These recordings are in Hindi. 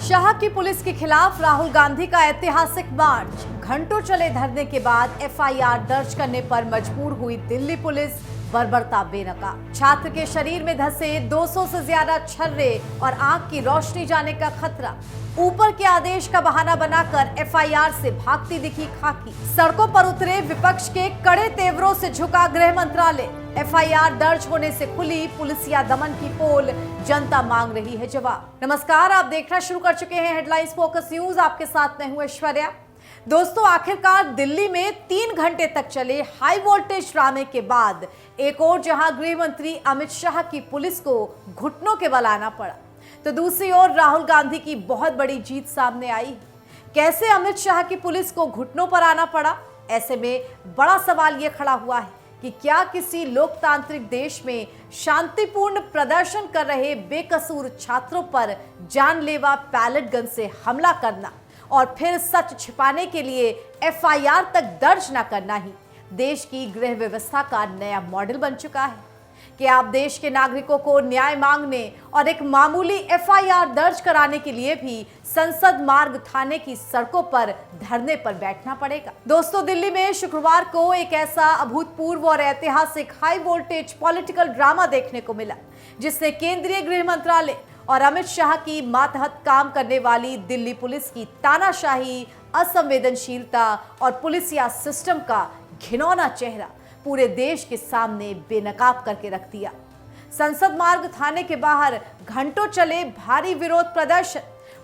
शाह की पुलिस के खिलाफ राहुल गांधी का ऐतिहासिक मार्च। घंटों चले धरने के बाद एफआईआर दर्ज करने पर मजबूर हुई दिल्ली पुलिस। बर्बरता बेनकाब। छात्र के शरीर में धंसे 200 से ज्यादा छर्रे और आंख की रोशनी जाने का खतरा। ऊपर के आदेश का बहाना बनाकर एफआईआर से भागती दिखी खाकी। सड़कों पर उतरे विपक्ष के कड़े तेवरों से झुका गृह मंत्रालय। एफआईआर दर्ज होने से खुली पुलिसिया दमन की पोल। जनता मांग रही है जवाब। नमस्कार, आप देखना शुरू कर चुके हैं हेडलाइंस फोकस न्यूज। आपके साथ मैं हूं ऐश्वर्या। दोस्तों, आखिरकार दिल्ली में 3 घंटे तक चले हाई वोल्टेज ड्रामे के बाद एक और जहां गृह मंत्री अमित शाह की पुलिस को घुटनों के बल आना पड़ा, तो दूसरी ओर राहुल गांधी की बहुत बड़ी जीत सामने आई। कैसे अमित शाह की पुलिस को घुटनों पर आना पड़ा? ऐसे में बड़ा सवाल यह खड़ा हुआ है कि क्या किसी लोकतांत्रिक देश में शांतिपूर्ण प्रदर्शन कर रहे बेकसूर छात्रों पर जानलेवा पैलेट गन से हमला करना और फिर सच छिपाने के लिए एफआईआर तक दर्ज न करना ही देश की गृह व्यवस्था का नया मॉडल बन चुका है? कि आप देश के नागरिकों को न्याय मांगने और एक मामूली एफआईआर दर्ज कराने के लिए भी संसद मार्ग थाने की सड़कों पर धरने पर बैठना पड़ेगा। दोस्तों, दिल्ली में शुक्रवार को एक ऐसा अभूतपूर्व और ऐतिहासिक हाई वोल्टेज पॉलिटिकल ड्रामा देखने को मिला, जिसने केंद्रीय गृह मंत्रालय और अमित शाह की मातहत काम करने वाली दिल्ली पुलिस की तानाशाही, असंवेदनशीलता और पुलिसिया सिस्टम का घिनौना चेहरा पूरे देश के सामने बेनकाब करके रख दिया। संसद मार्ग थाने के बाहर घंटों चले भारी विरोध प्रदर्शन,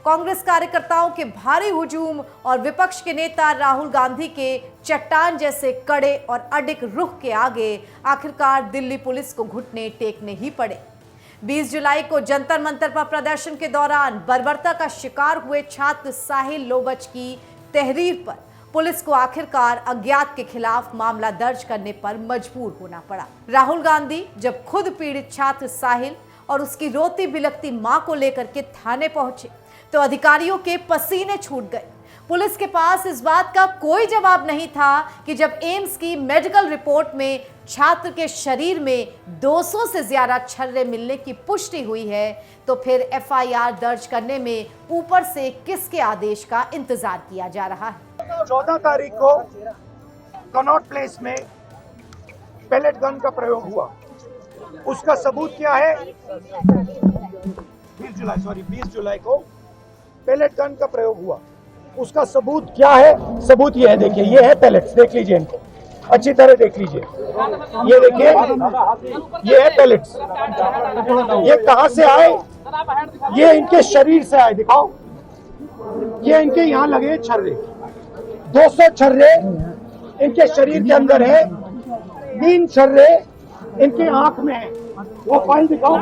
कांग्रेस कार्यकर्ताओं के भारी हुजूम और विपक्ष के नेता राहुल गांधी के चट्टान जैसे कड़े और अडिग रुख के आगे आखिरकार दिल्ली पुलिस को घुटने टेकने ही पड़े। 20 जुलाई को जंतर मंतर पर प्रदर्शन के दौरान बर्बरता का शिकार हुए छात्र साहिल लोबच की तहरीर पर पुलिस को आखिरकार अज्ञात के खिलाफ मामला दर्ज करने पर मजबूर होना पड़ा। राहुल गांधी जब खुद पीड़ित छात्र साहिल और उसकी रोती बिलखती मां को लेकर के थाने पहुंचे तो अधिकारियों के पसीने छूट गए। पुलिस के पास इस बात का कोई जवाब नहीं था कि जब एम्स की मेडिकल रिपोर्ट में छात्र के शरीर में 200 से ज्यादा छर्रे मिलने की पुष्टि हुई है, तो फिर एफआईआर दर्ज करने में ऊपर से किसके आदेश का इंतजार किया जा रहा है? 14 तारीख को कनॉट प्लेस में पैलेट गन का प्रयोग हुआ। उसका सबूत क्या है? 20 जुलाई को पैलेट गन का प्रयोग हुआ। उसका सबूत क्या है? सबूत ये है, देखिए, ये है पैलेट्स। देख लीजिए, इनको अच्छी तरह देख लीजिए। ये देखिए, ये है पैलेट्स। ये कहां से आए? ये इनके शरीर से आए। दिखाओ, ये इनके यहाँ लगे छर्रे। 200 छर्रे इनके शरीर के अंदर है। 3 छर्रे इनके आंख में है। वो फाइल दिखाओ।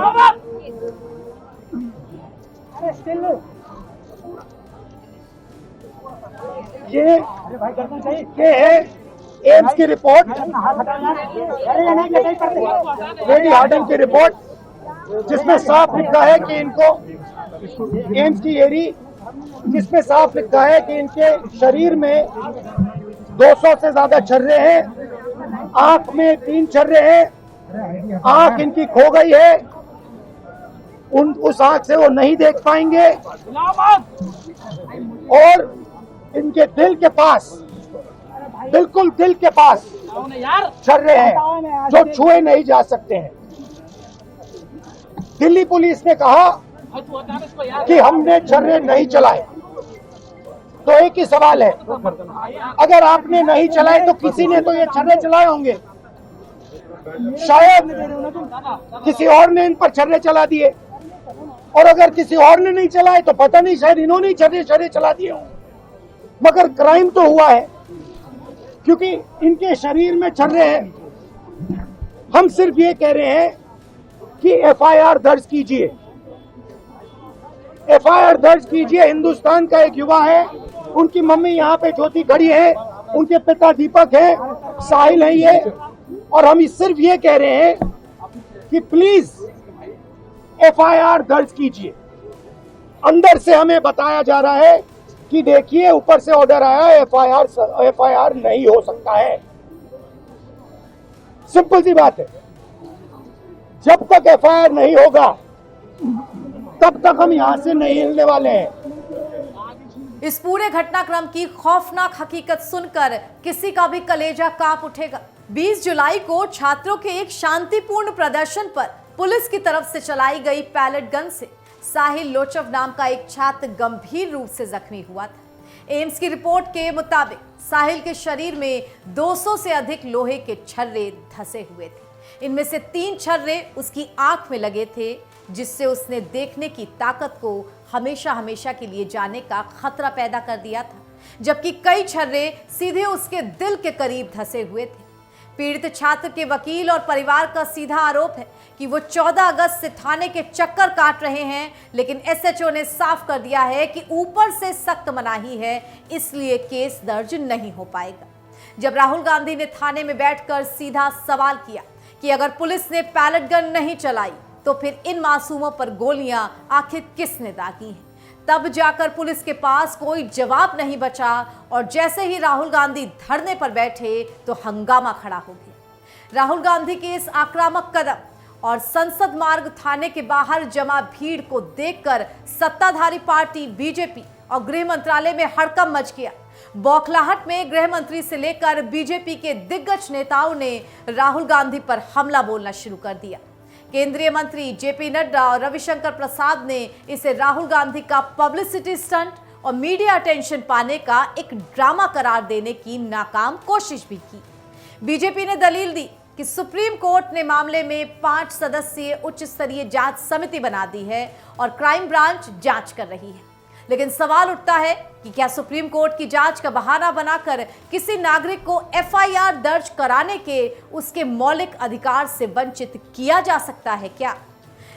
ये है एम्स की रिपोर्ट, लेडी हार्डन की रिपोर्ट, जिसमें साफ लिखा है कि इनको एम्स की एरी, जिसमें साफ लिखा है कि इनके शरीर में 200 से ज्यादा छर्रे हैं। आंख में 3 छर्रे हैं। आंख इनकी खो गई है। उस आंख से वो नहीं देख पाएंगे। और इनके दिल के पास, बिल्कुल दिल के पास छर्रे हैं जो छुए नहीं जा सकते हैं। दिल्ली पुलिस ने कहा कि हमने छर्रे नहीं चलाए। तो एक ही सवाल है, अगर आपने नहीं चलाए तो किसी ने तो ये छर्रे चलाए होंगे। शायद किसी और ने इन पर छर्रे चला दिए, और अगर किसी और ने नहीं चलाए तो पता नहीं, शायद इन्होंने ही छर्रे चला दिए होंगे। मगर क्राइम तो हुआ है, क्योंकि इनके शरीर में छर्रे हैं। हम सिर्फ ये कह रहे हैं कि एफआईआर दर्ज कीजिए, एफआईआर दर्ज कीजिए। हिंदुस्तान का एक युवा है, उनकी मम्मी यहाँ पे ज्योति खड़ी है, उनके पिता दीपक है, साहिल है ये, और हम सिर्फ ये कह रहे हैं कि प्लीज एफआईआर दर्ज कीजिए। अंदर से हमें बताया जा रहा है कि देखिए, ऊपर से ऑर्डर आया, एफआईआर नहीं हो सकता है। सिंपल सी बात है, जब तक एफआईआर नहीं होगा तब तक हम यहाँ से नहीं हिलने वाले हैं। इस पूरे घटनाक्रम की खौफनाक हकीकत सुनकर किसी का भी कलेजा कांप उठेगा। 20 जुलाई को छात्रों के एक शांतिपूर्ण प्रदर्शन पर पुलिस की तरफ से चलाई गई पैलेट गन से साहिल लोचव नाम का एक छात्र गंभीर रूप से जख्मी हुआ था। एम्स की रिपोर्ट के मुताबिक साहिल के शरीर में 200 से अधिक लोहे के छर्रे धंसे हुए थे। इनमें से 3 छर्रे उसकी आंख में लगे थे, जिससे उसने देखने की ताकत को हमेशा हमेशा के लिए जाने का खतरा पैदा कर दिया था, जबकि कई छर्रे सीधे उसके दिल के करीब धंसे हुए थे। पीड़ित छात्र के वकील और परिवार का सीधा आरोप है कि वो 14 अगस्त से थाने के चक्कर काट रहे हैं, लेकिन एसएचओ ने साफ कर दिया है कि ऊपर से सख्त मनाही है, इसलिए केस दर्ज नहीं हो पाएगा। जब राहुल गांधी ने थाने में बैठकर सीधा सवाल किया कि अगर पुलिस ने पैलेट गन नहीं चलाई तो फिर इन मासूमों पर गोलियां आखिर किसने दागी हैं, तब जाकर पुलिस के पास कोई जवाब नहीं बचा और जैसे ही राहुल गांधी धरने पर बैठे तो हंगामा खड़ा हो गया। राहुल गांधी के इस आक्रामक कदम और संसद मार्ग थाने के बाहर जमा भीड़ को देखकर सत्ताधारी पार्टी बीजेपी और गृह मंत्रालय में हड़कंप मच गया। बौखलाहट में गृह मंत्री से लेकर बीजेपी के दिग्गज नेताओं ने राहुल गांधी पर हमला बोलना शुरू कर दिया। केंद्रीय मंत्री जेपी नड्डा और रविशंकर प्रसाद ने इसे राहुल गांधी का पब्लिसिटी स्टंट और मीडिया अटेंशन पाने का एक ड्रामा करार देने की नाकाम कोशिश भी की। बीजेपी ने दलील दी कि सुप्रीम कोर्ट ने मामले में 5 सदस्यीय उच्च स्तरीय जांच समिति बना दी है और क्राइम ब्रांच जांच कर रही है। लेकिन सवाल उठता है कि क्या सुप्रीम कोर्ट की जांच का बहाना बनाकर किसी नागरिक को एफआईआर दर्ज कराने के उसके मौलिक अधिकार से वंचित किया जा सकता है क्या?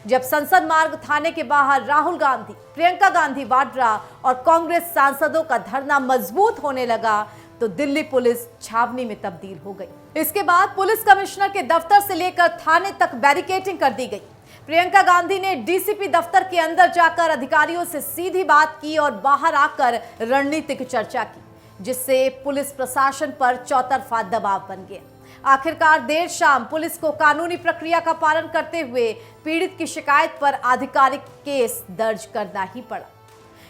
जब संसद मार्ग थाने के बाहर राहुल गांधी, प्रियंका गांधी वाड्रा और कांग्रेस सांसदों का धरना मजबूत होने लगा तो दिल्ली पुलिस छावनी में तब्दील हो गई। इसके बाद पुलिस कमिश्नर के दफ्तर से लेकर थाने तक बैरिकेडिंग कर दी गई। प्रियंका गांधी ने डीसीपी दफ्तर के अंदर जाकर अधिकारियों से सीधी बात की और बाहर आकर रणनीतिक चर्चा की, जिससे पुलिस प्रशासन पर चौतरफा दबाव बन गया। आखिरकार देर शाम पुलिस को कानूनी प्रक्रिया का पालन करते हुए पीड़ित की शिकायत पर आधिकारिक केस दर्ज करना ही पड़ा।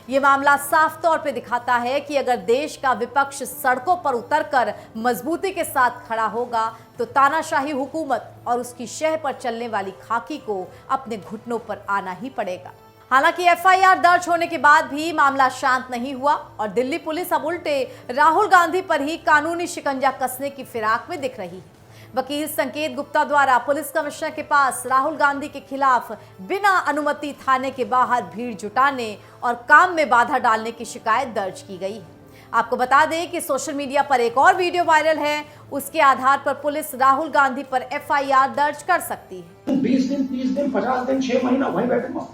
ये मामला साफ तौर पे दिखाता है कि अगर देश का विपक्ष सड़कों पर उतरकर मजबूती के साथ खड़ा होगा तो तानाशाही हुकूमत और उसकी शह पर चलने वाली खाकी को अपने घुटनों पर आना ही पड़ेगा। हालांकि एफआईआर दर्ज होने के बाद भी मामला शांत नहीं हुआ और दिल्ली पुलिस अब उल्टे राहुल गांधी पर ही कानूनी शिकंजा कसने की फिराक में दिख रही है। वकील संकेत गुप्ता द्वारा पुलिस कमिश्नर के पास राहुल गांधी के खिलाफ बिना अनुमति थाने के बाहर भीड़ जुटाने और काम में बाधा डालने की शिकायत दर्ज की गई है। आपको बता दें कि सोशल मीडिया पर एक और वीडियो वायरल है, उसके आधार पर पुलिस राहुल गांधी पर एफआईआर दर्ज कर सकती है। 20 दिन, 30 दिन, 50 दिन, 6 महीना वहीं बैठूंगा।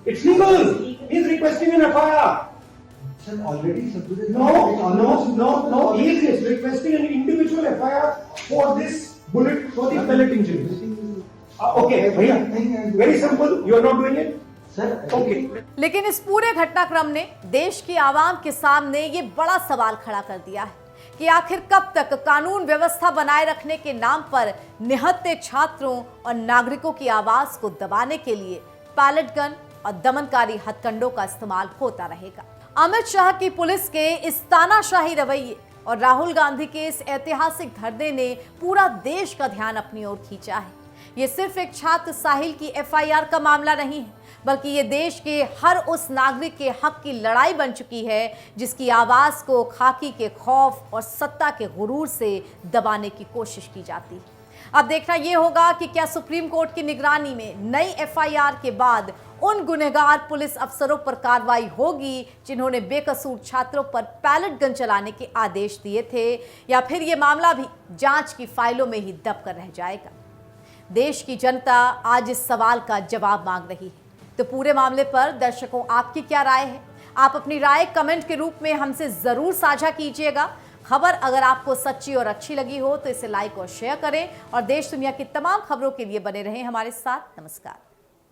It's legal. He's requesting an FIR. Sir, already submitted. No. He is requesting an individual FIR for this bullet, for the pellet injury. Okay, भैया, very simple. You are not doing it. Sir, Okay. लेकिन इस पूरे घटनाक्रम ने देश की आवाम के सामने ये बड़ा सवाल खड़ा कर दिया है कि आखिर कब तक कानून व्यवस्था बनाए रखने के नाम पर निहत्थे छात्रों और नागरिकों की आवाज को दबाने के लिए पैलेट गन और दमनकारी हथकंडों का इस्तेमाल होता रहेगा। अमित शाह की पुलिस के इस तानाशाही रवैये और राहुल गांधी के इस ऐतिहासिक धरने ने पूरा देश का ध्यान अपनी ओर खींचा है। ये सिर्फ एक छात्र साहिल की एफआईआर का मामला नहीं है, बल्कि ये देश के हर उस नागरिक के हक की लड़ाई बन चुकी है जिसकी आवाज को खाकी के खौफ और सत्ता के गुरूर से दबाने की कोशिश की जाती है। अब देखना यह होगा कि क्या सुप्रीम कोर्ट की निगरानी में नई एफआईआर के बाद उन गुनहगार पुलिस अफसरों पर कार्रवाई होगी जिन्होंने बेकसूर छात्रों पर पैलेट गन चलाने के आदेश दिए थे, या फिर यह मामला भी जांच की फाइलों में ही दब कर रह जाएगा। देश की जनता आज इस सवाल का जवाब मांग रही है। तो पूरे मामले पर दर्शकों आपकी क्या राय है? आप अपनी राय कमेंट के रूप में हमसे जरूर साझा कीजिएगा। खबर अगर आपको सच्ची और अच्छी लगी हो तो इसे लाइक और शेयर करें और देश दुनिया की तमाम खबरों के लिए बने रहें हमारे साथ। नमस्कार।